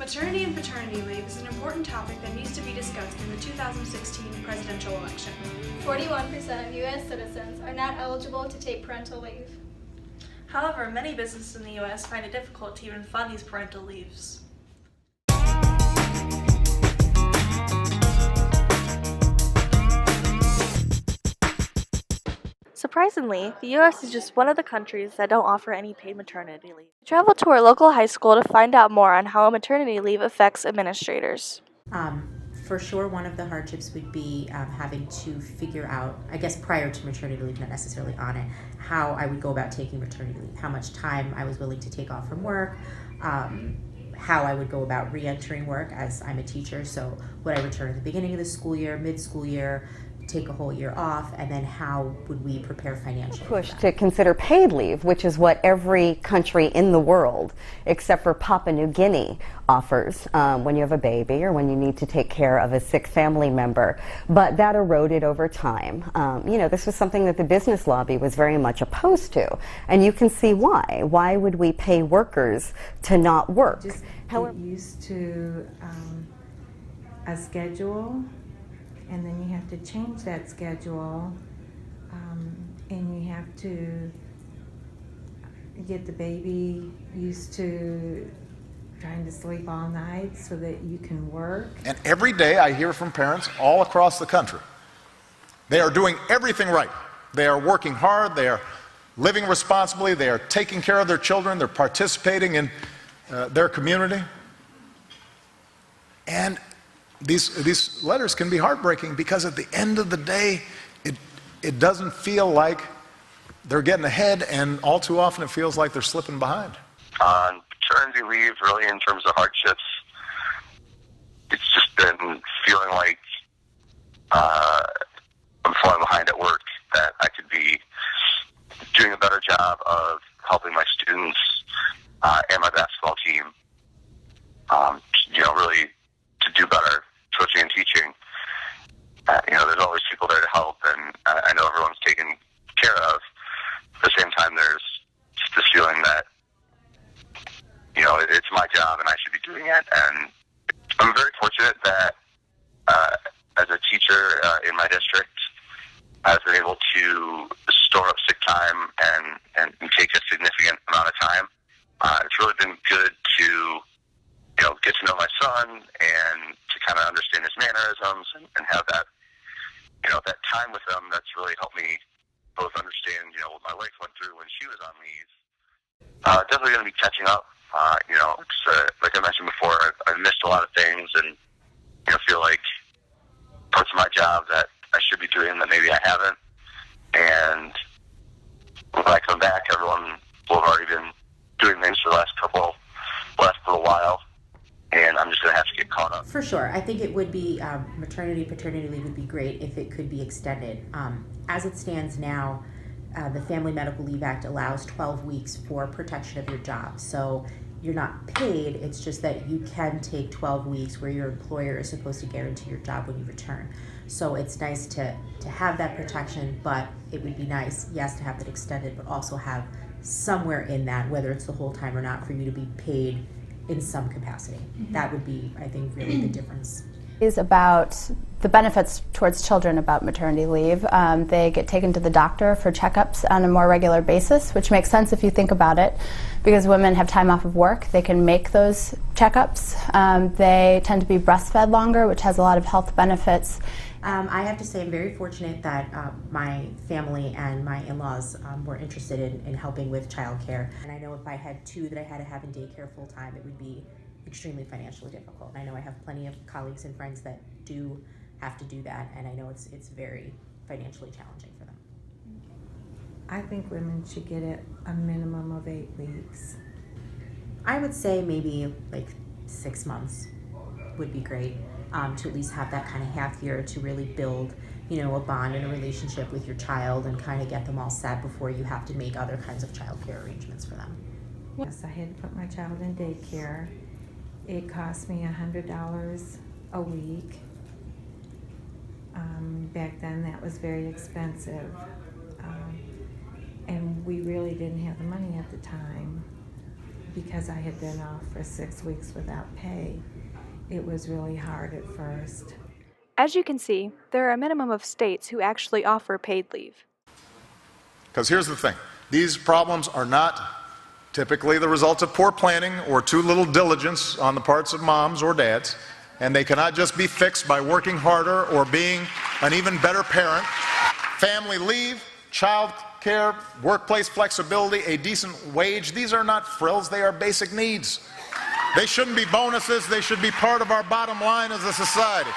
Maternity and paternity leave is an important topic that needs to be discussed in the 2016 presidential election. 41% of U.S. citizens are not eligible to take parental leave. However, many businesses in the U.S. find it difficult to even fund these parental leaves. Surprisingly, the U.S. is just one of the countries that don't offer any paid maternity leave. We traveled to our local high school to find out more on how maternity leave affects administrators. For sure, one of the hardships would be having to figure out, I guess prior to maternity leave, not necessarily on it, how I would go about taking maternity leave, how much time I was willing to take off from work, how I would go about re-entering work as I'm a teacher. So would I return at the beginning of the school year, mid-school year, take a whole year off, and then how would we prepare financially? Push to consider paid leave, which is what every country in the world, except for Papua New Guinea, offers when you have a baby or when you need to take care of a sick family member. But that eroded over time. This was something that the business lobby was very much opposed to, and you can see why. Why would we pay workers to not work? Just get used to a schedule, and then you have to change that schedule, and you have to get the baby used to trying to sleep all night so that you can work. And every day I hear from parents all across the country. They are doing everything right. They are working hard, they are living responsibly, they are taking care of their children, they're participating in their community. And these letters can be heartbreaking because at the end of the day, it doesn't feel like they're getting ahead, and all too often it feels like they're slipping behind. On paternity leave, really in terms of hardships, it's just been feeling like I'm falling behind at work, that I could be doing a better job of helping my students and my basketball team, really to do better coaching and teaching. There's always people there to help, and I know everyone's taken care of. At the same time, there's just this feeling that, it's my job and I should be doing it. And I'm very fortunate that as a teacher in my district, I've been able to store up sick time and take a significant amount of time. It's really been good to get to know my son and to kind of understand his mannerisms and have that, that time with him. That's really helped me both understand, what my wife went through when she was on leave. Definitely going to be catching up. Like I mentioned before, I've missed a lot of things and, feel like parts of my job that I should be doing that maybe I haven't. And when I come back, everyone will have already been doing things for the last little while. And I'm just going to have to get caught up. For sure. I think it would be, maternity, paternity leave would be great if it could be extended. As it stands now, the Family Medical Leave Act allows 12 weeks for protection of your job. So you're not paid, it's just that you can take 12 weeks where your employer is supposed to guarantee your job when you return. So it's nice to have that protection, but it would be nice, yes, to have it extended, but also have somewhere in that, whether it's the whole time or not, for you to be paid in some capacity. Mm-hmm. That would be, I think, really the difference. Is about the benefits towards children about maternity leave. They get taken to the doctor for checkups on a more regular basis, which makes sense if you think about it, because women have time off of work. They can make those checkups. They tend to be breastfed longer, which has a lot of health benefits. I have to say I'm very fortunate that my family and my in-laws were interested in helping with childcare. And I know if I had two that I had to have in daycare full-time, it would be extremely financially difficult. And I know I have plenty of colleagues and friends that do have to do that, and I know it's very financially challenging for them. I think women should get it a minimum of 8 weeks. I would say maybe like 6 months would be great, to at least have that kind of half year to really build, a bond and a relationship with your child and kind of get them all set before you have to make other kinds of childcare arrangements for them. Yes, I had to put my child in daycare. It cost me $100 a week. Back then that was very expensive. And we really didn't have the money at the time. because I had been off for 6 weeks without pay, it was really hard at first. As you can see, there are a minimum of states who actually offer paid leave. Because here's the thing, these problems are not typically the result of poor planning or too little diligence on the parts of moms or dads, and they cannot just be fixed by working harder or being an even better parent. Family leave, child care, workplace flexibility, a decent wage, these are not frills, they are basic needs. They shouldn't be bonuses, they should be part of our bottom line as a society.